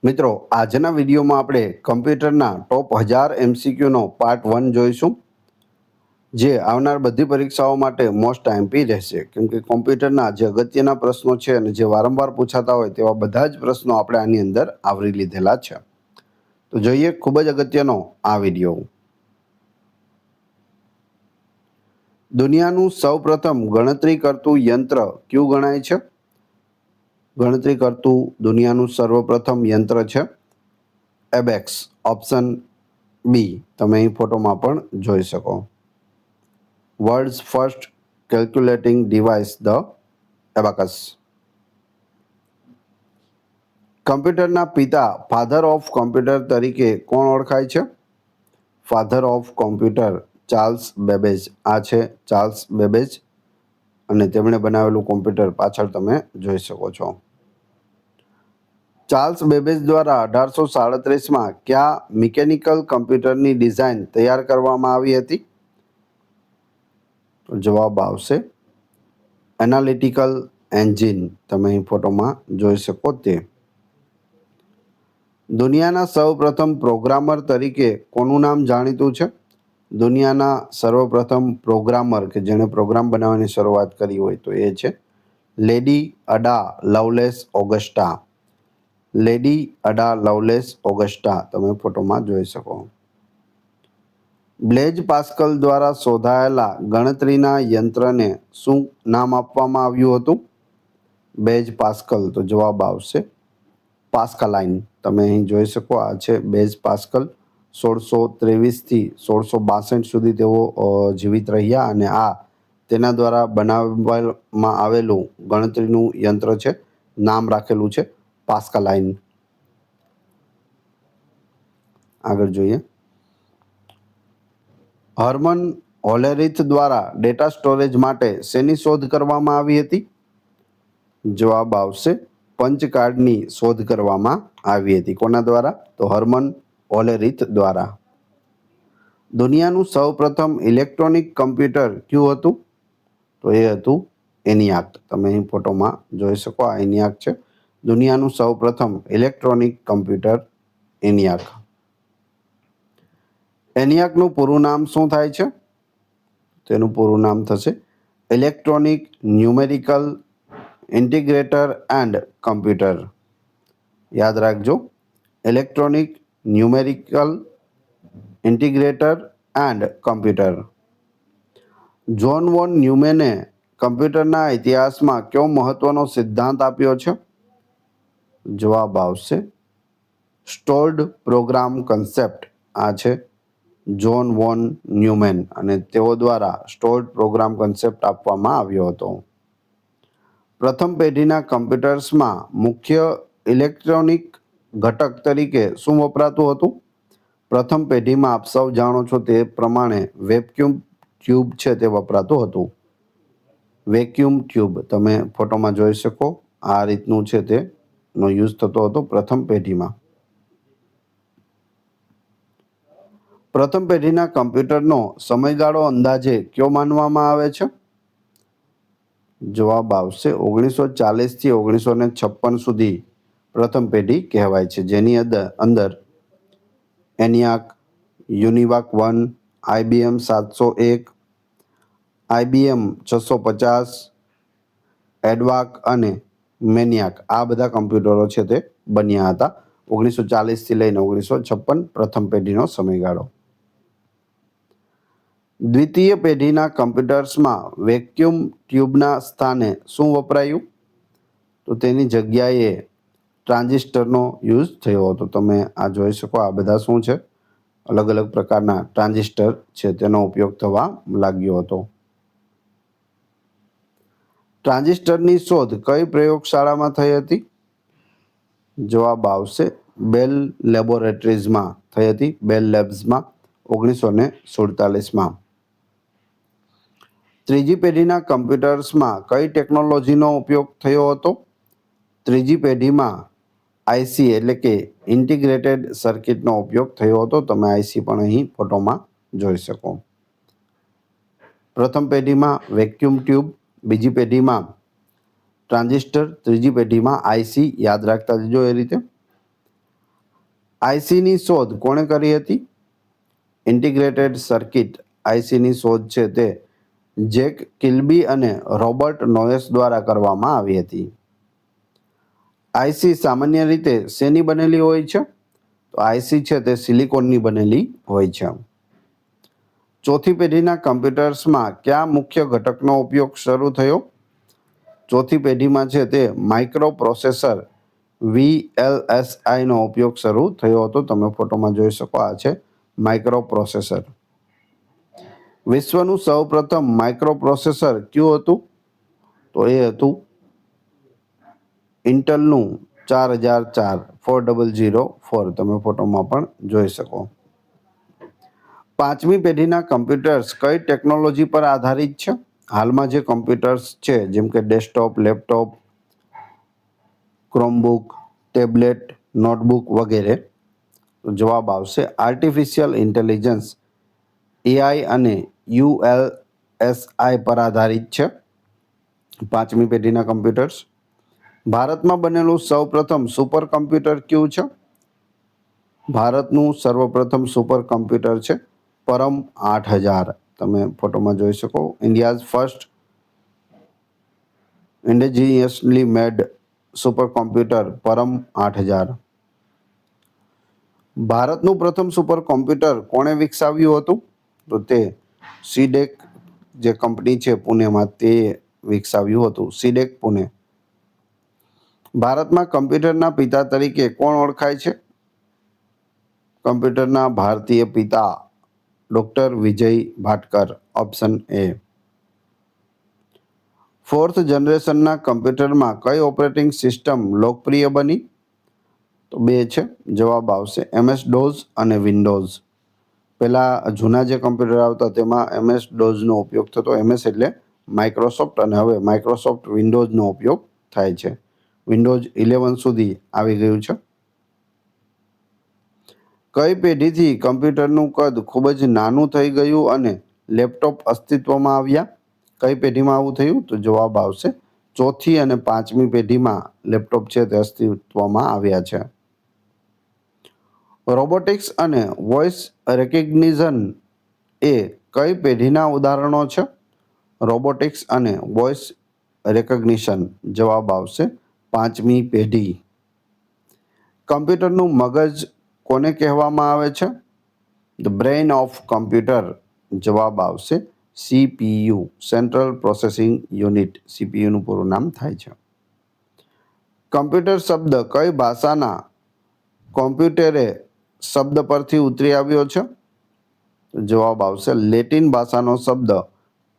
મિત્રો, આજના વિડીયોમાં આપણે કમ્પ્યુટરના ટોપ 1000 MCQનો પાર્ટ 1 જોઈશું, જે આવનાર બધી પરીક્ષાઓ માટે મોસ્ટ આઈએમપી રહેશે. કેમ કે કોમ્પ્યુટરના જે અગત્યના પ્રશ્નો છે અને જે વારંવાર પૂછાતા હોય તેવા બધા જ પ્રશ્નો આપણે આની અંદર આવરી લીધેલા છે. તો જોઈએ ખૂબ જ અગત્યનો આ વિડીયો. દુનિયાનું સૌપ્રથમ ગણતરી કરતું યંત્ર કયું ગણાય છે? ગણતરી કરતું દુનિયાનું સર્વપ્રથમ યંત્ર છે એબેક્સ. ઓપ્શન બી તમે અહીં ફોટોમાં પણ જોઈ શકો. World's first calculating device the abacus. કમ્પ્યુટરના પિતા ફાધર ઓફ કોમ્પ્યુટર તરીકે કોણ ઓળખાય છે? Father of computer Charles Babbage. આ છે ચાર્લ્સ બેબેજ અને તેમણે બનાવેલું કોમ્પ્યુટર પાછળ તમે જોઈ શકો છો. ચાર્લ્સ બેબેજ દ્વારા 1837માં કયા મિકેનિકલ કમ્પ્યુટરની ડિઝાઇન તૈયાર કરવામાં આવી હતી? તો જવાબ આવશે એનાલિટિકલ એન્જિન. તમે અહીં ફોટોમાં જોઈ શકો તે. દુનિયાના સૌપ્રથમ પ્રોગ્રામર તરીકે કોનું નામ જાણીતું છે? દુનિયાના સર્વપ્રથમ પ્રોગ્રામર કે જેણે પ્રોગ્રામ બનાવવાની શરૂઆત કરી હોય તો એ છે lady અડા Lovelace Augusta. Lady અડા Lovelace Augusta તમે ફોટોમાં જોઈ શકો. બ્લેઝ પાસ્કલ દ્વારા શોધાયેલા ગણતરીના યંત્રને શું નામ આપવામાં આવ્યું હતું? Base pascal. તો જવાબ આવશે પાસ્કલાઇન. તમે અહીં જોઈ શકો આ છે બેઝ પાસ્કલ. 1623થી 1662 સુધી તેઓ જીવિત રહ્યા અને આ તેના દ્વારા બનાવવામાં આવેલું ગણતરીનું યંત્ર છે. નામ રાખેલું છે પાસ્કલાઇન. આગળ જોઈએ. હર્મન હોલેરિથ દ્વારા ડેટા સ્ટોરેજ માટે શેની શોધ કરવામાં આવી હતી? જવાબ આવશે પંચ કાર્ડની શોધ કરવામાં આવી હતી. કોના દ્વારા? તો હર્મન હોલેરિથ દ્વારા. દુનિયાનું સૌપ્રથમ ઇલેક્ટ્રોનિક કમ્પ્યુટર કયું હતું? તો એ હતું એનિયાક. તમે અહીં ફોટોમાં જોઈ શકો આ એનિયાક છે. દુનિયાનું સૌપ્રથમ ઇલેક્ટ્રોનિક કમ્પ્યુટર એનિયાક. એનિયાકનું પૂરું નામ શું થાય છે? તેનું પૂરું નામ થશે electronic numerical integrator and computer. યાદ રાખજો, electronic numerical integrator and computer. John Von ન્યુમેને કમ્પ્યુટરના ઇતિહાસમાં કયો મહત્વનો સિદ્ધાંત આપ્યો છે? જવાબ આવશે સ્ટોર્ડ પ્રોગ્રામ કન્સેપ્ટ. આ છે જ્હોન વોન ન્યુમેન અને તેઓ દ્વારા સ્ટોર્ડ પ્રોગ્રામ કન્સેપ્ટ આપવામાં આવ્યો હતો. પ્રથમ પેઢીના કમ્પ્યુટર્સમાં મુખ્ય ઇલેક્ટ્રોનિક ઘટક તરીકે શું વપરાતું હતું? પ્રથમ પેઢીમાં આપ સૌ જાણો છો તે પ્રમાણે વેક્યુમ ટ્યુબ છે તે વપરાતું હતું. વેક્યુમ ટ્યુબ તમે ફોટોમાં જોઈ શકો આ રીતનું છે તેનો યુઝ થતો હતો પ્રથમ પેઢીમાં. પ્રથમ પેઢીના કમ્પ્યુટરનો સમયગાળો અંદાજે કયો માનવામાં આવે છે? જવાબ આવશે 1940થી 1956 સુધી પ્રથમ પેઢી કહેવાય છે, જેની અંદર એનિયાક, યુનિવાક 1, IBM 701, IBM 650, એડવાક અને મેનિયાક આ બધા કમ્પ્યુટરો છે તે બન્યા હતા 1940થી લઈને 1956 પ્રથમ પેઢીનો સમયગાળો. દ્વિતીય પેઢીના કમ્પ્યુટર્સમાં વેક્યુમ ટ્યુબના સ્થાને શું વપરાયું? તો તેની જગ્યાએ ટ્રાન્ઝિસ્ટરનો યુઝ થયો હતો. તમે આ જોઈ શકો આ બધા શું છે? અલગ અલગ પ્રકારના ટ્રાન્ઝિસ્ટર છે તેનો ઉપયોગ થવા લાગ્યો હતો. ટ્રાન્ઝિસ્ટરની શોધ કઈ પ્રયોગશાળામાં થઈ હતી? જવાબ આવશે બેલ લેબોરેટરીઝમાં થઈ હતી. બેલ લેબ્સમાં 1947માં. ત્રીજી પેઢીના કમ્પ્યુટર્સમાં કઈ ટેકનોલોજીનો ઉપયોગ થયો હતો? ત્રીજી પેઢીમાં આઈસી એટલે કે ઇન્ટિગ્રેટેડ સર્કિટનો ઉપયોગ થયો હતો. તમે આઈસી પણ અહીં ફોટોમાં જોઈ શકો. પ્રથમ પેઢીમાં વેક્યુમ ટ્યુબ, બીજી પેઢીમાં ટ્રાન્ઝિસ્ટર, ત્રીજી પેઢીમાં આઈસી. યાદ રાખતા જજો એ રીતે. આઈસીની શોધ કોણે કરી હતી? ઇન્ટિગ્રેટેડ સર્કિટ આઈસીની શોધ છે તે જેક કિલ્બી અને રોબર્ટ નોયસ દ્વારા કરવામાં આવી હતી. આઈસી સામાન્ય રીતે શેની બનેલી હોય છે? તો આઈસી છે તે સિલિકોનની બનેલી હોય છે. ચોથી પેઢીના કમ્પ્યુટર્સમાં કયા મુખ્ય ઘટકનો ઉપયોગ શરૂ થયો? ચોથી પેઢીમાં છે તે માઇક્રો પ્રોસેસર VLSI નો ઉપયોગ શરૂ થયો હતો. તમે ફોટોમાં જોઈ શકો, આ છે માઇક્રો પ્રોસેસર. વિશ્વનું સૌપ્રથમ માઇક્રો પ્રોસેસર કયું હતું? તો એ હતું ઇન્ટલનું 4004. તમે ફોટોમાં પણ જોઈ શકો. પાંચમી પેઢીના કમ્પ્યુટર્સ કઈ ટેકનોલોજી પર આધારિત છે? હાલમાં જે કમ્પ્યુટર્સ છે જેમ કે ડેસ્કટોપ, લેપટોપ, ક્રોમબુક, ટેબ્લેટ, નોટબુક વગેરે. જવાબ આવશે આર્ટિફિશિયલ ઇન્ટેલિજન્સ AI અને ULSI પર આધારિત છે પાંચમી પેઢીના કમ્પ્યુટર્સ. ભારતમાં બનેલું સૌપ્રથમ સુપર કમ્પ્યુટર કયું છે? ભારતનું સર્વપ્રથમ સુપર કમ્પ્યુટર છે પરમ 8000. તમે ફોટોમાં જોઈ શકો. ઇન્ડિયાઝ ફર્સ્ટ ઇન્ડિજિનિયસલી મેડ સુપર કોમ્પ્યુટર પરમ 8000. ભારતનું પ્રથમ સુપર કોમ્પ્યુટર કોણે વિકસાવ્યું હતું? તો તે સીડેક જે કંપની છે પુણેમાં તે વિકસાવ્યું હતું. સીડેક પુણે. ભારતમાં કમ્પ્યુટરના પિતા તરીકે કોણ ઓળખાય છે? કમ્પ્યુટરના ભારતીય પિતા doctor Vijay Bhatkar. Option A. Fourth જનરેશનના કમ્પ્યુટરમાં કઈ ઓપરેટિંગ સિસ્ટમ લોકપ્રિય બની? તો બે છે. જવાબ આવશે MS-DOS અને વિન્ડોઝ. પહેલા જૂના જે કમ્પ્યુટર આવતા તેમાં MS-DOSનો ઉપયોગ થતો. MS એટલે માઇક્રોસોફ્ટ અને હવે માઇક્રોસોફ્ટ વિન્ડોઝનો ઉપયોગ થાય છે. વિન્ડોઝ 11 સુધી આવી ગયું છે. કઈ પેઢીથી કમ્પ્યુટરનું કદ ખૂબ જ નાનું થઈ ગયું અને લેપટોપ અસ્તિત્વમાં આવ્યા? કઈ પેઢીમાં આવું થયું? તો જવાબ આવશે ચોથી અને પાંચમી પેઢીમાં લેપટોપ છે તે અસ્તિત્વમાં આવ્યા છે. રોબોટિક્સ અને વોઇસ રેકગ્નિશન એ કઈ પેઢીના ઉદાહરણો છે? રોબોટિક્સ અને વોઇસ રેકગ્નિશન. જવાબ આવશે પાંચમી પેઢી. કમ્પ્યુટરનું મગજ કોને કહેવામાં આવે છે? The brain of computer. જવાબ આવશે CPU, સેન્ટ્રલ પ્રોસેસિંગ યુનિટ. CPUનું પૂરું નામ થાય છે. કમ્પ્યુટર શબ્દ કઈ ભાષાના કોમ્પ્યુટેરે શબ્દ પરથી ઉતરી આવ્યો છે? જવાબ આવશે લેટિન ભાષાનો શબ્દ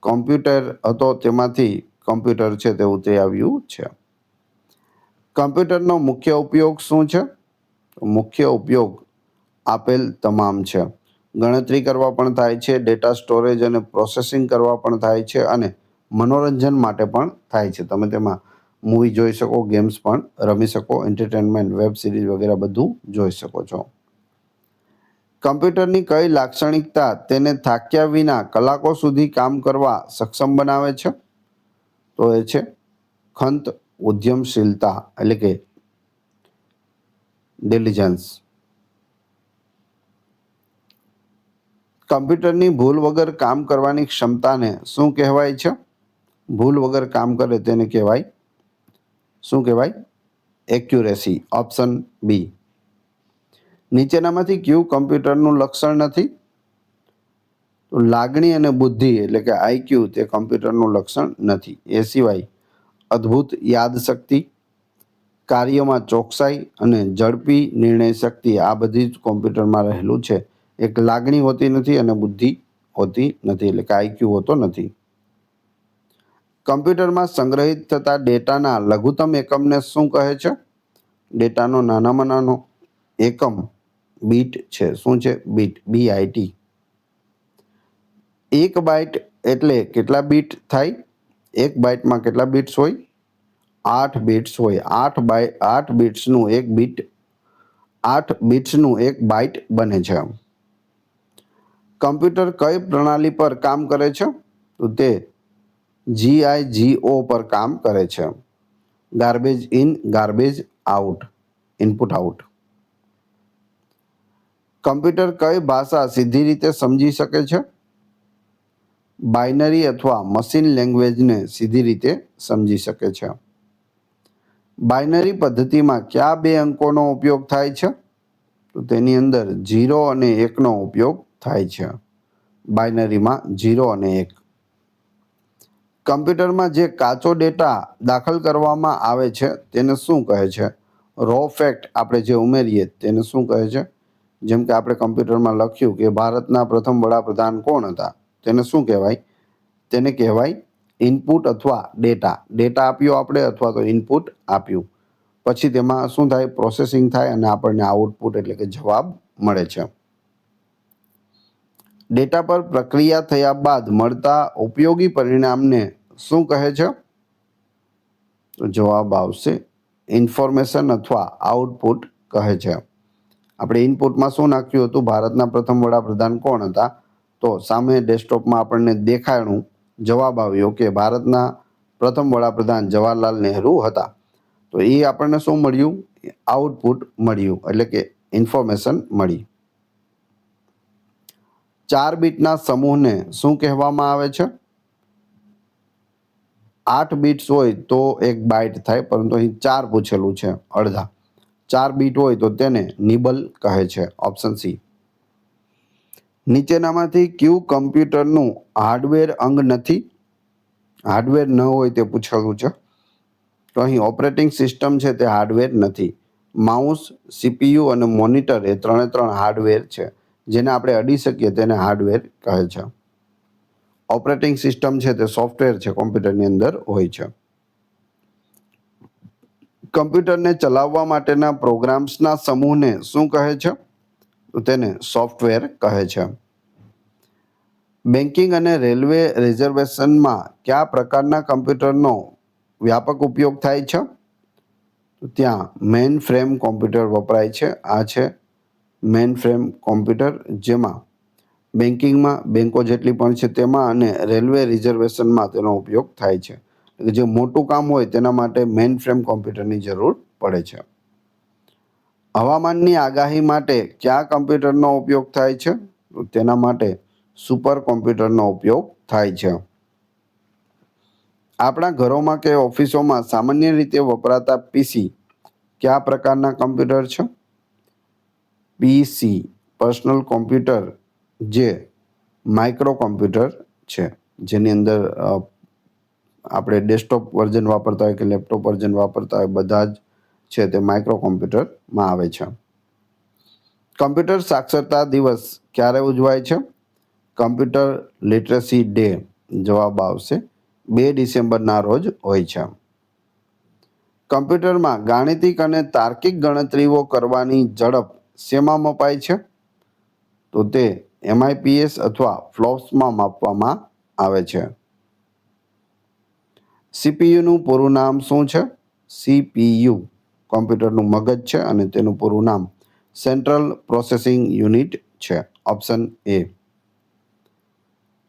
કોમ્પ્યુટર હતો તેમાંથી કમ્પ્યુટર છે તે ઉતરી આવ્યું છે. કમ્પ્યુટરનો મુખ્ય ઉપયોગ શું છે? મુખ્ય ઉપયોગ આપેલ તમામ છે. ગણતરી કરવા પણ થાય છે, ડેટા સ્ટોરેજ અને પ્રોસેસિંગ કરવા પણ થાય છે અને મનોરંજન માટે પણ થાય છે. તમે તેમાં મૂવી જોઈ શકો, ગેમ્સ પણ રમી શકો, એન્ટરટેનમેન્ટ, વેબ સિરીઝ વગેરે બધું જોઈ શકો છો. કમ્પ્યુટરની કઈ લાક્ષણિકતા તેને થાક્યા વિના કલાકો સુધી કામ કરવા સક્ષમ બનાવે છે? તો એ છે ખંત ઉદ્યમશીલતા એટલે કે ડિલિજન્સ. કમ્પ્યુટરની ભૂલ વગર કામ કરવાની ક્ષમતાને શું કહેવાય છે? ભૂલ વગર કામ કરે તેને કહેવાય શું કહેવાય? એક્યુરેસી. Option B. નીચેનામાંથી કયું કમ્પ્યુટરનું લક્ષણ નથી? તો લાગણી અને બુદ્ધિ એટલે કે IQ તે કમ્પ્યુટરનું લક્ષણ નથી. એ સિવાય અદ્ભુત યાદશક્તિ, કાર્યમાં ચોકસાઈ અને ઝડપી નિર્ણય શક્તિ આ બધી જ કોમ્પ્યુટરમાં રહેલું છે. એક લાગણી હોતી નથી અને બુદ્ધિ હોતી નથી એટલે કે IQ હોતો નથી. કમ્પ્યુટરમાં સંગ્રહિત થતા ડેટાના લઘુત્તમ એકમને શું કહે છે? ડેટાનો નાનામાં નાનો એકમ બીટ છે. શું છે? બીટ. BIT. 1 બાઇટ એટલે કેટલા બીટ થાય? 1 બાઇટમાં કેટલા બીટ્સ હોય? 8 બીટ્સ હોય. 8 બીટ્સનું એક બાઇટ બને છે. કમ્પ્યુટર કઈ પ્રણાલી પર કામ કરે છે? તો તે GIGO પર કામ કરે છે. Garbage in, garbage out, input out. Computer કઈ ભાષા સીધી રીતે સમજી શકે છે? બાઇનરી અથવા મશીન લેંગ્વેજને સીધી રીતે સમજી શકે છે. બાઇનરી પદ્ધતિમાં કયા બે અંકોનો ઉપયોગ થાય છે? તો તેની અંદર 0 અને 1નો ઉપયોગ થાય છે. બાઇનરીમાં 0 અને 1. કમ્પ્યુટરમાં જે કાચો ડેટા દાખલ કરવામાં આવે છે તેને શું કહે છે? રો ફેક્ટ આપણે જે ઉમેરીએ તેને શું કહે છે? જેમ કે આપણે કમ્પ્યુટરમાં લખ્યું કે ભારતના પ્રથમ વડાપ્રધાન કોણ હતા, તેને શું કહેવાય? તેને કહેવાય ઇનપુટ અથવા ડેટા. ડેટા આપ્યો આપણે અથવા તો ઇનપુટ આપ્યું, પછી તેમાં શું થાય? પ્રોસેસિંગ થાય અને આપણને આઉટપુટ એટલે કે જવાબ મળે છે. ડેટા પર પ્રક્રિયા થયા બાદ મળતા ઉપયોગી પરિણામને શું કહે છે? તો જવાબ આવશે ઇન્ફોર્મેશન અથવા આઉટપુટ કહે છે. આપણે ઇનપુટમાં શું નાખ્યું હતું? ભારતના પ્રથમ વડાપ્રધાન કોણ હતા? તો સામે ડેસ્કટોપમાં આપણને દેખાણું, જવાબ આવ્યો કે ભારતના પ્રથમ વડાપ્રધાન જવાહરલાલ નહેરુ હતા. તો એ આપણને શું મળ્યું? આઉટપુટ મળ્યું, એટલે કે ઇન્ફોર્મેશન મળી. 4 બીટના સમૂહને શું કહેવામાં આવે છે? 8 બીટ્સ હોય તો 1 બાઇટ થાય, પરંતુ અહીં 4 પૂછેલું છે, અડધા. 4 બીટ હોય તો તેને નિબલ કહે છે. Option C. નીચેનામાંથી કયું કમ્પ્યુટરનું હાર્ડવેર અંગ નથી? હાર્ડવેર ન હોય તે પૂછેલું છે. તો અહીં ઓપરેટિંગ સિસ્ટમ છે તે હાર્ડવેર નથી. માઉસ, સીપીયુ અને મોનિટર એ 3 હાર્ડવેર છે. જેને આપણે અડી શકીએ તેને હાર્ડવેર કહે છે. ઓપરેટિંગ સિસ્ટમ છે તે સોફ્ટવેર છે, કોમ્પ્યુટરની અંદર હોય છે. કમ્પ્યુટરને ચલાવવા માટેના પ્રોગ્રામ્સના સમૂહને શું કહે છે? તો તેને સોફ્ટવેર કહે છે. બેન્કિંગ અને રેલવે રિઝર્વેશનમાં કયા પ્રકારના કમ્પ્યુટરનો વ્યાપક ઉપયોગ થાય છે? તો ત્યાં મેઇન ફ્રેમ કોમ્પ્યુટર વપરાય છે. આ છે મેઇન ફ્રેમ કોમ્પ્યુટર, જેમાં બેન્કિંગમાં બેન્કો જેટલી પણ છે તેમાં અને રેલવે રિઝર્વેશનમાં તેનો ઉપયોગ થાય છે. જે મોટું કામ હોય તેના માટે મેઇન ફ્રેમ કોમ્પ્યુટરની જરૂર પડે છે. હવામાનની આગાહી માટે કયા કમ્પ્યુટરનો ઉપયોગ થાય છે? તો તેના માટે સુપર કોમ્પ્યુટરનો ઉપયોગ થાય છે. આપણા ઘરોમાં કે ઓફિસોમાં સામાન્ય રીતે વપરાતા પીસી કયા પ્રકારના કમ્પ્યુટર છે? પીસી પર્સનલ કોમ્પ્યુટર જે માઇક્રો કોમ્પ્યુટર છે, જેની અંદર આપણે ડેસ્કટોપ વર્ઝન વાપરતા હોય કે લેપટોપ વર્ઝન વાપરતા હોય, બધા જ છે તે માઇક્રો કોમ્પ્યુટરમાં આવે છે. કમ્પ્યુટર સાક્ષરતા દિવસ ક્યારે ઉજવાય છે? Computer literacy day. જવાબ આવશે 2 ડિસેમ્બરના રોજ હોય છે. કમ્પ્યુટરમાં ગાણિતિક અને તાર્કિક ગણતરીઓ કરવાની ઝડપ શેમાં મપાય છે? તો તે MIPS અથવા ફ્લોપ્સમાં માપવામાં આવે છે. સીપીયુનું પૂરું નામ શું છે? સીપીયુ કોમ્પ્યુટરનું મગજ છે અને તેનું પૂરું નામ સેન્ટ્રલ પ્રોસેસિંગ યુનિટ છે. Option A.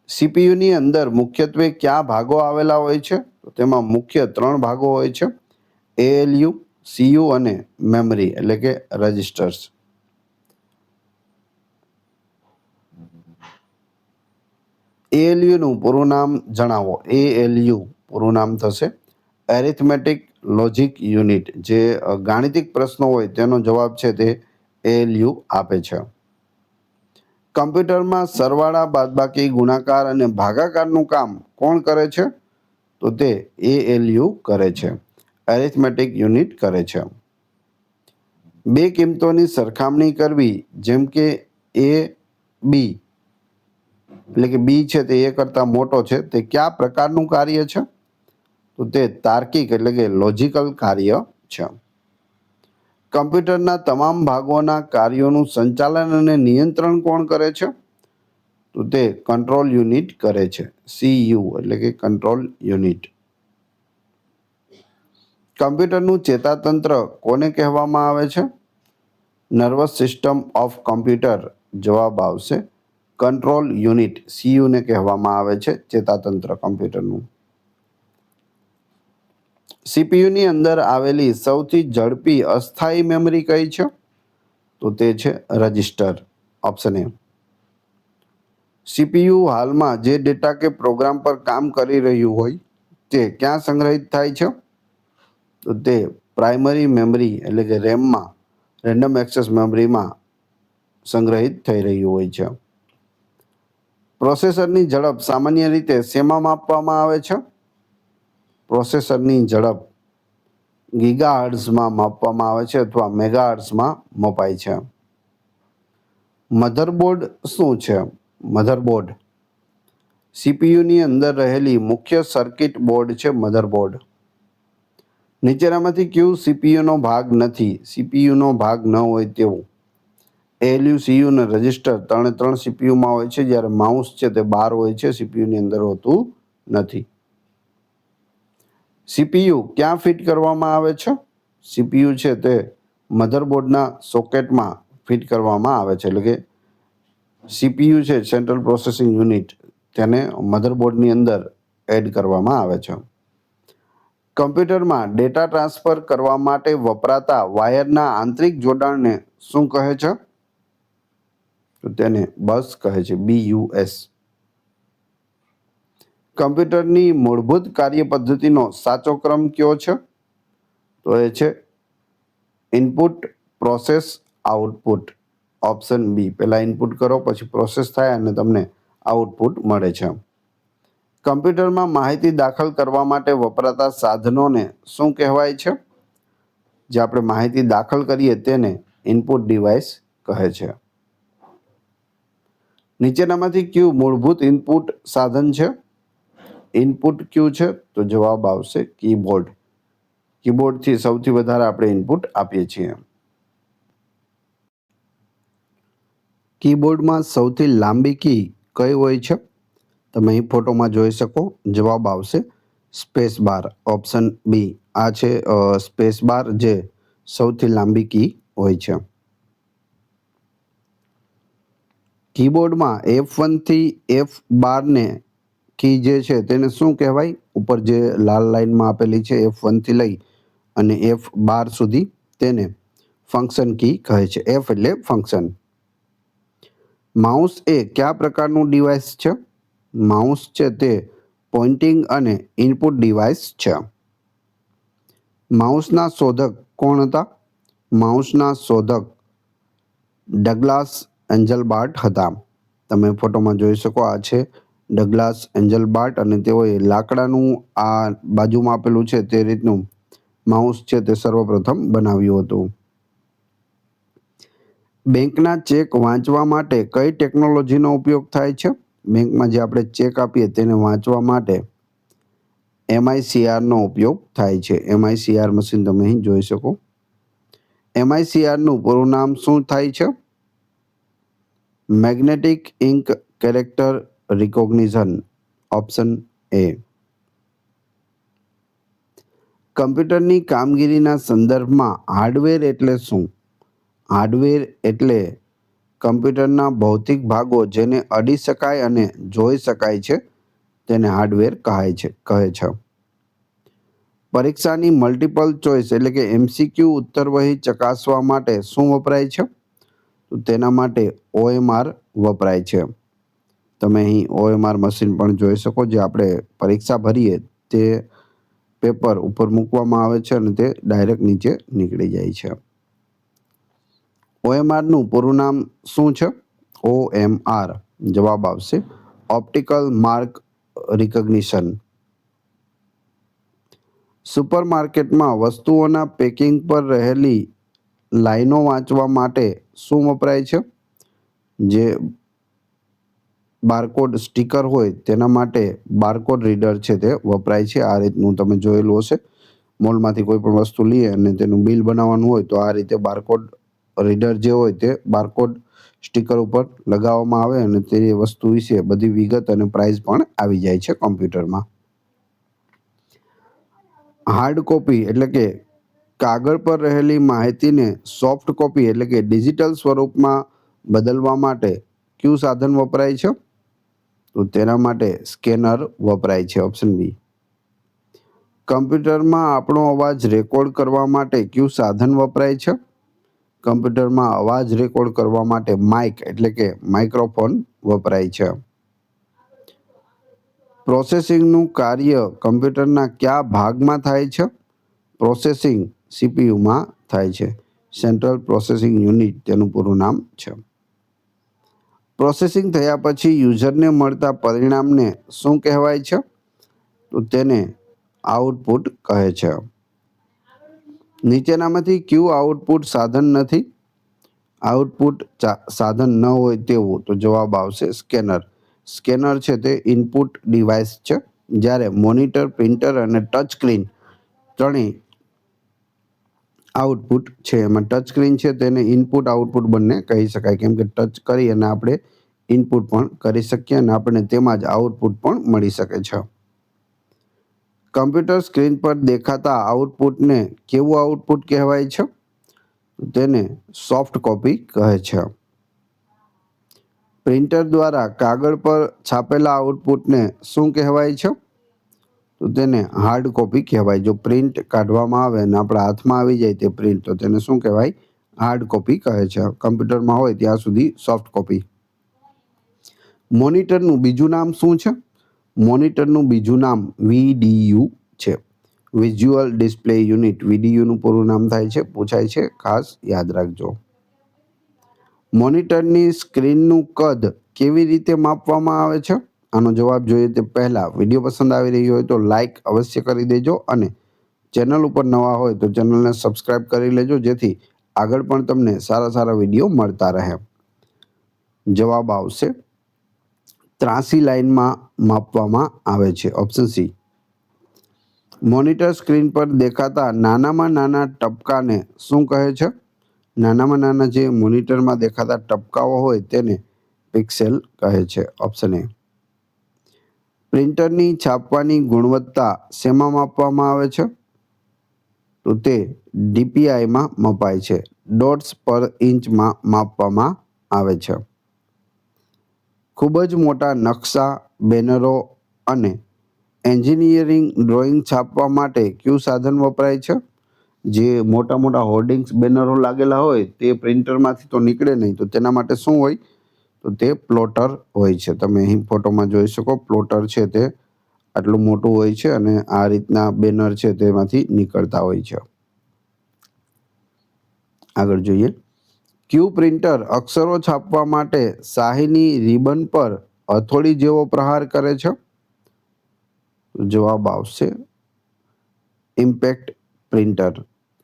સીપીયુની અંદર મુખ્યત્વે કયા ભાગો આવેલા હોય છે? તો તેમાં મુખ્ય 3 ભાગો હોય છે: ALU, CU અને મેમરી એટલે કે રજિસ્ટર્સ. ALUનું પૂરું નામ જણાવો. ALU પૂરું નામ થશે એરિથમેટિક લોજિક યુનિટ. જે ગાણિતિક પ્રશ્નો હોય તેનો જવાબ છે તે ALU આપે છે. કમ્પ્યુટરમાં સરવાળા, બાદબાકી, ગુણાકાર અને ભાગાકારનું કામ કોણ કરે છે? તો તે ALU કરે છે, એરિથમેટિક યુનિટ કરે છે. 2 કિંમતોની સરખામણી કરવી, જેમ કે A, B, એટલે કે બી છે તે એ કરતાં મોટો છે, તે કયા પ્રકારનું કાર્ય છે? તો તે તાર્કિક એટલે કે લોજિકલ કાર્ય છે. કમ્પ્યુટરના તમામ ભાગોના કાર્યોનું સંચાલન અને નિયંત્રણ કોણ કરે છે? તો તે કંટ્રોલ યુનિટ કરે છે. CU એટલે કે કંટ્રોલ યુનિટ. કમ્પ્યુટરનું ચેતાતંત્ર કોને કહેવામાં આવે છે? Nervous system of computer. જવાબ આવશે કંટ્રોલ યુનિટ, CU ને કહેવામાં આવે છે ચેતાતંત્ર કમ્પ્યુટરનું. સીપીયુની અંદર આવેલી સૌથી ઝડપી અસ્થાયી મેમરી કઈ છે? તો તે છે રજિસ્ટર. Option A. સીપીયુ હાલમાં જે ડેટા કે પ્રોગ્રામ પર કામ કરી રહ્યું હોય તે ક્યાં સંગ્રહિત થાય છે? તો તે પ્રાઇમરી મેમરી એટલે કે રેમમાં, રેન્ડમ એક્સેસ મેમરીમાં સંગ્રહિત થઈ રહ્યું હોય છે. પ્રોસેસરની ઝડપ સામાન્ય રીતે શેમાં માપવામાં આવે છે? પ્રોસેસરની ઝડપ ગીગાહર્ટ્ઝમાં માપવામાં આવે છે અથવા મેગાહર્ટ્ઝમાં મપાય છે. મધરબોર્ડ શું છે? મધરબોર્ડ સીપીયુની અંદર રહેલી મુખ્ય સર્કિટ બોર્ડ છે મધરબોર્ડ. નીચેનામાંથી કયું સીપીયુનો ભાગ નથી? સીપીયુનો ભાગ ન હોય તેવું. એલયુ, સીયુ અને રજિસ્ટર ત્રણ સીપીયુમાં હોય છે, જ્યારે માઉસ છે તે બહાર હોય છે, સીપીયુની અંદર હોતું નથી. સીપીયુ ક્યાં ફિટ કરવામાં આવે છે? સીપીયુ છે તે મધરબોર્ડના સોકેટમાં ફિટ કરવામાં આવે છે. એટલે કે સીપીયુ છે, સેન્ટ્રલ પ્રોસેસિંગ યુનિટ, તેને મધરબોર્ડની અંદર એડ કરવામાં આવે છે. કમ્પ્યુટરમાં ડેટા ટ્રાન્સફર કરવા માટે વપરાતા વાયરના આંતરિક જોડાણને શું કહે છે? તો તેને બસ કહે છે, BUS. કમ્પ્યુટરની મૂળભૂત કાર્ય પદ્ધતિનો સાચો ક્રમ કયો છે? તો એ છે input, process, output. Option B. પહેલા ઇનપુટ કરો, પછી પ્રોસેસ થાય અને તમને આઉટપુટ મળે છે. કમ્પ્યુટરમાં માહિતી દાખલ કરવા માટે વપરાતા સાધનોને શું કહેવાય છે? જે આપણે માહિતી દાખલ કરીએ તેને ઇનપુટ ડિવાઇસ કહે છે. નીચેનામાંથી કયું મૂળભૂત ઇનપુટ સાધન છે? ઇનપુટ કયું છે? તો જવાબ આવશે કીબોર્ડ. કીબોર્ડથી સૌથી વધારે આપણે ઇનપુટ આપીએ છીએ. કીબોર્ડમાં સૌથી લાંબી કી કઈ હોય છે? તમે અહીં ફોટોમાં જોઈ શકો. જવાબ આવશે સ્પેસ બાર. Option B. આ છે સ્પેસ બાર, જે સૌથી લાંબી કી હોય છે. કીબોર્ડમાં F1 થી F12 કી જે છે તેને શું કહેવાય? ઉપર જે લાલ લાઈનમાં આપેલી છે F1 થી લઈ અને F12 સુધી, તેને ફંક્શન કી કહે છે. F એટલે ફંક્શન. માઉસ એ કયા પ્રકારનું ડિવાઇસ છે? માઉસ છે તે પોઇન્ટિંગ અને ઇનપુટ ડિવાઇસ છે. માઉસના શોધક કોણ હતા? માઉસના શોધક ડગલાસ એન્જલબાર્ટ હતા. તમે ફોટોમાં જોઈ શકો. આ છે ડગલાસ એન્જલબાર્ટ અને તેઓએ લાકડાનું આ બાજુમાં આપેલું છે તે રીતનું માઉસ છે તે સર્વપ્રથમ બનાવ્યું હતું. બેંકના ચેક વાંચવા માટે કઈ ટેકનોલોજીનો ઉપયોગ થાય છે? બેંકમાં જે આપણે ચેક આપીએ તેને વાંચવા માટે MICRનો ઉપયોગ થાય છે. MICR મશીન તમે અહીં જોઈ શકો. MICRનું પૂરું નામ શું થાય છે? Magnetic ink character recognition. Option A. કમ્પ્યુટરની કામગીરીના સંદર્ભમાં હાર્ડવેર એટલે શું? હાર્ડવેર એટલે કમ્પ્યુટરના ભૌતિક ભાગો જેને અડી શકાય અને જોઈ શકાય છે તેને હાર્ડવેર કહે છે. પરીક્ષાની મલ્ટિપલ ચોઇસ એટલે કે MCQ ઉત્તરવહી ચકાસવા માટે શું વપરાય છે? તો તેના માટે OMR વપરાય છે. તમે અહીં OMR મશીન પણ જોઈ શકો. જે આપણે પરીક્ષા ભરીએ તે પેપર ઉપર મૂકવામાં આવે છે અને તે ડાયરેક્ટ નીચે નીકળી જાય છે. OMRનું પૂરું નામ શું છે? OMR. જવાબ આવશે ઓપ્ટિકલ માર્ક રિકગ્નિશન. સુપરમાર્કેટમાં વસ્તુઓના પેકિંગ પર રહેલી લાઈનો વાંચવા માટે શું વપરાય છે? જે બારકોડ સ્ટીકર હોય તેના માટે બારકોડ રીડર છે તે વપરાય છે. આ રીતનું તમે જોયેલું હશે. મોલમાંથી કોઈ પણ વસ્તુ લઈએ અને તેનું બિલ બનાવવાનું હોય તો આ રીતે બારકોડ રીડર જે હોય તે બારકોડ સ્ટીકર ઉપર લગાવવામાં આવે અને તે વસ્તુ વિશે બધી વિગત અને પ્રાઇસ પણ આવી જાય છે કમ્પ્યુટરમાં. હાર્ડ કોપી એટલે કે કાગળ પર રહેલી માહિતીને સોફ્ટ કોપી એટલે કે ડિજિટલ સ્વરૂપમાં બદલવા માટે કયું સાધન વપરાય છે? તો તેના માટે સ્કેનર વપરાય છે. Option B. કમ્પ્યુટરમાં આપણો અવાજ રેકોર્ડ કરવા માટે કયું સાધન વપરાય છે? કમ્પ્યુટરમાં અવાજ રેકોર્ડ કરવા માટે માઇક એટલે કે માઇક્રોફોન વપરાય છે. પ્રોસેસિંગનું કાર્ય કમ્પ્યુટરના કયા ભાગમાં થાય છે? પ્રોસેસિંગ સીપીયુમાં થાય છે. સેન્ટ્રલ પ્રોસેસિંગ યુનિટ તેનું પૂરું નામ છે. પ્રોસેસિંગ થયા પછી યુઝરને મળતા પરિણામને શું કહેવાય છે? તો તેને આઉટપુટ કહે છે. નીચેનામાંથી કયું આઉટપુટ સાધન નથી? આઉટપુટ સાધન ન હોય તેવું, તો જવાબ આવશે સ્કેનર. સ્કેનર છે તે ઇનપુટ ડિવાઇસ છે, જ્યારે મોનિટર, પ્રિન્ટર અને ટચ સ્ક્રીન ત્રણેય આઉટપુટ છે. એમાં ટચ સ્ક્રીન છે તેને ઇનપુટ આઉટપુટ બંને કહી શકાય, કેમ કે ટચ કરી અને આપણે ઇનપુટ પણ કરી શકીએ અને આપણને તેમાં જ આઉટપુટ પણ મળી શકે છે. કમ્પ્યુટર સ્ક્રીન પર દેખાતા આઉટપુટને કેવું આઉટપુટ કહેવાય છે? તેને સોફ્ટ કોપી કહે છે. પ્રિન્ટર દ્વારા કાગળ પર છાપેલા આઉટપુટને શું કહેવાય છે? તો તેને હાર્ડ કોપી કહેવાય. જો પ્રિન્ટ કાઢવામાં આવે અને આપણા હાથમાં આવી જાય તે પ્રિન્ટ, તો તેને શું કહેવાય? હાર્ડ કોપી કહે છે. કમ્પ્યુટરમાં હોય ત્યાં સુધી સોફ્ટ કોપી. મોનિટરનું બીજું નામ શું છે? મોનિટરનું બીજું નામ VDU છે. Visual display unit. VDUનું પૂરું નામ થાય છે, પૂછાય છે, ખાસ યાદ રાખજો. મોનિટરની સ્ક્રીનનું કદ કેવી રીતે માપવામાં આવે છે? આનો જવાબ જોઈએ તે પહેલાં વિડીયો પસંદ આવી રહ્યો હોય તો લાઈક અવશ્ય કરી દેજો અને ચેનલ ઉપર નવા હોય તો ચેનલને સબસ્ક્રાઈબ કરી લેજો, જેથી આગળ પણ તમને સારા સારા વિડીયો મળતા રહે. જવાબ આવશે 83 લાઇનમાં માપવામાં આવે છે. Option C. મોનિટર સ્ક્રીન પર દેખાતા નાનામાં નાના ટપકાને શું કહે છે? નાનામાં નાના જે મોનિટરમાં દેખાતા ટપકાઓ હોય તેને પિક્સેલ કહે છે. ઓપ્શન એ. પ્રિન્ટરની છાપવાની ગુણવત્તા શેમાં માપવામાં આવે છે? તો તે DPIમાં મપાય છે. ડોટ્સ પર ઇંચમાં માપવામાં આવે છે. ખૂબ જ મોટા નકશા, બેનરો અને એન્જિનિયરિંગ ડ્રોઈંગ છાપવા માટે કયું સાધન વપરાય છે? જે મોટા મોટા હોર્ડિંગ્સ, બેનરો લાગેલા હોય તે પ્રિન્ટરમાંથી તો નીકળે નહીં, તો તેના માટે શું હોય? તો તે પ્લોટર હોય છે. તમે અહીં ફોટોમાં જોઈ શકો, પ્લોટર છે તે આટલું મોટું હોય છે અને આ રીતના બેનર છે તેમાંથી નીકળતા હોય છે. આગળ જોઈએ. ક્યુ પ્રિન્ટર અક્ષરો છાપવા માટે શાહીની રિબન પર હથોડી જેવો પ્રહાર કરે છે? જવાબ આવશે ઇમ્પેક્ટ પ્રિન્ટર.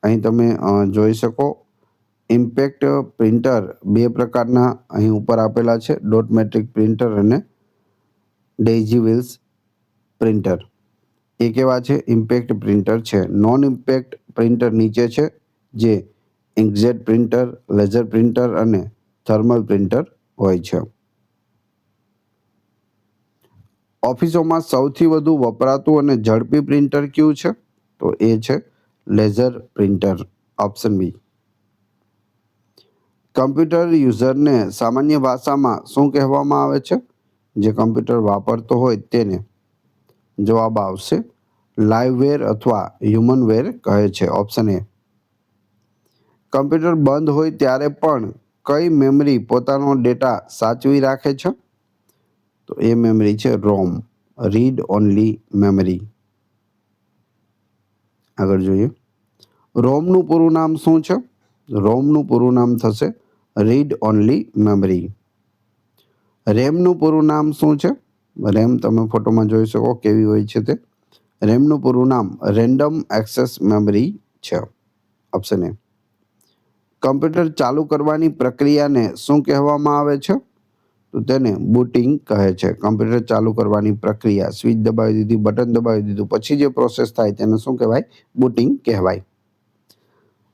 અહીં તમે જોઈ શકો, ઇમ્પેક્ટ પ્રિન્ટર બે પ્રકારના અહીં ઉપર આપેલા છે: ડોટ મેટ્રિક પ્રિન્ટર અને ડેઇઝી વ્હીલ્સ પ્રિન્ટર. એ કેવા છે? ઇમ્પેક્ટ પ્રિન્ટર છે. નોન ઇમ્પેક્ટ પ્રિન્ટર નીચે છે, જે ઇન્કજેટ પ્રિન્ટર, લેઝર પ્રિન્ટર અને થર્મલ પ્રિન્ટર હોય છે. ઓફિસોમાં સૌથી વધુ વપરાતું અને ઝડપી પ્રિન્ટર કયું છે? તો એ છે laser printer. Option B. Computer યુઝરને સામાન્ય ભાષામાં શું કહેવામાં આવે છે? જે કમ્પ્યુટર વાપરતો હોય તેને. જવાબ આવશે લાઇવવેર અથવા હ્યુમનવેર કહે છે. ઓપ્શન એ. કમ્પ્યુટર બંધ હોય ત્યારે પણ કઈ મેમરી પોતાનો ડેટા સાચવી રાખે છે? તો એ મેમરી છે રોમ, રીડ ઓનલી મેમરી. આગળ જોઈએ. રોમનું પૂરું નામ શું છે? રોમનું પૂરું નામ થશે રીડ ઓનલી મેમરી. રેમનું પૂરું નામ શું છે? રેમ તમે ફોટોમાં જોઈ શકો કેવી હોય છે તે. રેમનું પૂરું નામ રેન્ડમ એક્સેસ મેમરી છે. ઓપ્શન એ. કમ્પ્યુટર ચાલુ કરવાની પ્રક્રિયાને શું કહેવામાં આવે છે? તો તેને બૂટિંગ કહે છે. કમ્પ્યુટર ચાલુ કરવાની પ્રક્રિયા, સ્વિચ દબાવી દીધી, બટન દબાવી દીધું, પછી જે પ્રોસેસ થાય તેને શું કહેવાય? બૂટિંગ કહેવાય.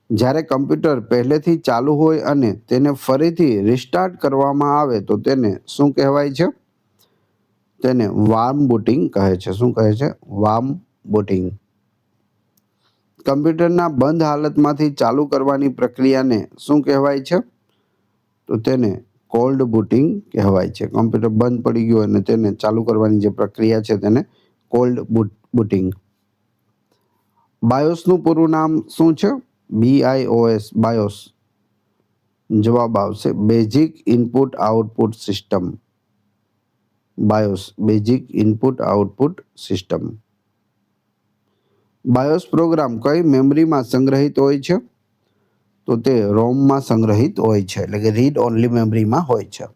જ્યારે કમ્પ્યુટર પહેલેથી ચાલુ હોય અને તેને ફરીથી રિસ્ટાર્ટ કરવામાં આવે તો તેને શું કહેવાય છે? તેને વાર્મ બૂટિંગ કહે છે. શું કહે છે? વાર્મ બૂટિંગ. કમ્પ્યુટરના બંધ હાલતમાંથી ચાલુ કરવાની પ્રક્રિયાને શું કહેવાય છે? તો તેને કોલ્ડ બૂટિંગ કહેવાય છે. કમ્પ્યુટર બંધ પડી ગયું અને તેને ચાલુ કરવાની જે પ્રક્રિયા છે તેને કોલ્ડ બૂટિંગ. બાયોસનું પૂરું નામ શું છે? BIOS, BIOS. જવાબ આવશે basic input output system. BIOS, basic input output system. BIOS program કઈ મેમરીમાં સંગ્રહિત હોય છે? તો તે રોમમાં સંગ્રહિત હોય છે, એટલે કે રીડ ઓનલી મેમરીમાં હોય છે.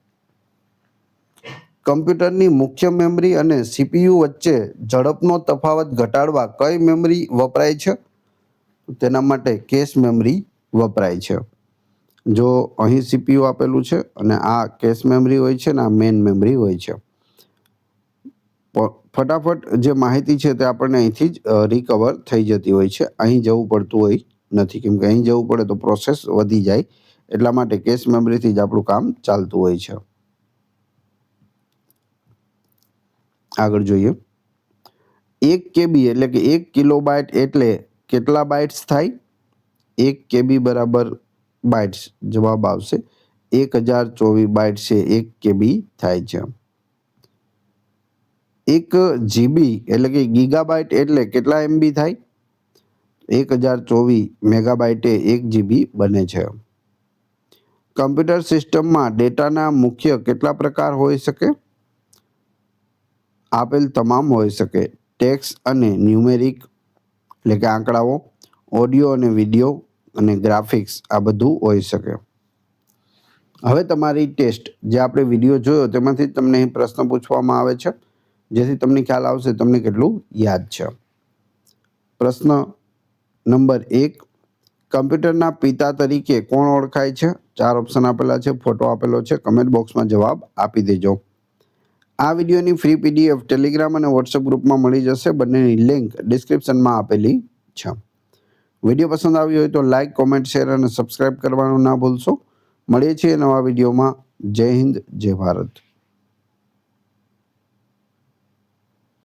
કમ્પ્યુટરની મુખ્ય મેમરી અને સીપીયુ વચ્ચે ઝડપનો તફાવત ઘટાડવા કઈ મેમરી વપરાય છે? તેના માટે કેશ મેમરી વપરાય છે. જો અહીં સીપીયુ આપેલું છે અને આ કેશ મેમરી હોય છે ને આ મેઇન મેમરી હોય છે. ફટાફટ જે માહિતી છે તે આપણને અહીંથી જ રિકવર થઈ જતી હોય છે. અહીં જવું પડતું હોય નથી, કેમ કે અહીં જવું પડે તો પ્રોસેસ વધી જાય. એટલા માટે કેશ મેમરીથી જ આપણું કામ ચાલતું હોય છે. આગળ જોઈએ. 1 KB એટલે કે 1 કિલોબાઇટ એટલે કેટલા બાઇટ્સ થાય? 1 KB બરાબર બાઇટ્સ. જવાબ આવશે 1024 બાઇટ્સ છે 1 KB થાય છે. 1 GB એટલે કે ગીગાબાઇટ એટલે કેટલા MB થાય? 1024 મેગાબાઇટે 1 GB બને છે. કમ્પ્યુટર સિસ્ટમમાં ડેટાના મુખ્ય કેટલા પ્રકાર હોઈ શકે? આપેલ તમામ હોઈ શકે. ટેક્સ્ટ અને ન્યુમેરિક એટલે કે આંકડાઓ, ઓડિયો અને વિડીયો અને ગ્રાફિક્સ આ બધું હોઈ શકે. હવે તમારી ટેસ્ટ, જે આપણે વિડીયો જોયો તેમાંથી તમને પ્રશ્ન પૂછવામાં આવે છે, જેથી તમને ખ્યાલ આવશે તમને કેટલું યાદ છે. પ્રશ્ન નંબર 1, કમ્પ્યુટરના પિતા તરીકે કોણ ઓળખાય છે? 4 ઓપ્શન આપેલા છે, ફોટો આપેલો છે. કમેન્ટ બોક્સમાં જવાબ આપી દેજો. આ વિડીયોની ફ્રી PDF ટેલિગ્રામ અને વોટ્સએપ ગ્રુપમાં મળી જશે. બંનેની લિંક ડિસ્ક્રિપ્શનમાં આપેલી છે. વિડીયો પસંદ આવ્યો હોય તો લાઇક, કોમેન્ટ, શેર અને સબસ્ક્રાઇબ કરવાનું ના ભૂલશો. મળીએ છીએ નવા વિડીયોમાં. જય હિન્દ, જય ભારત.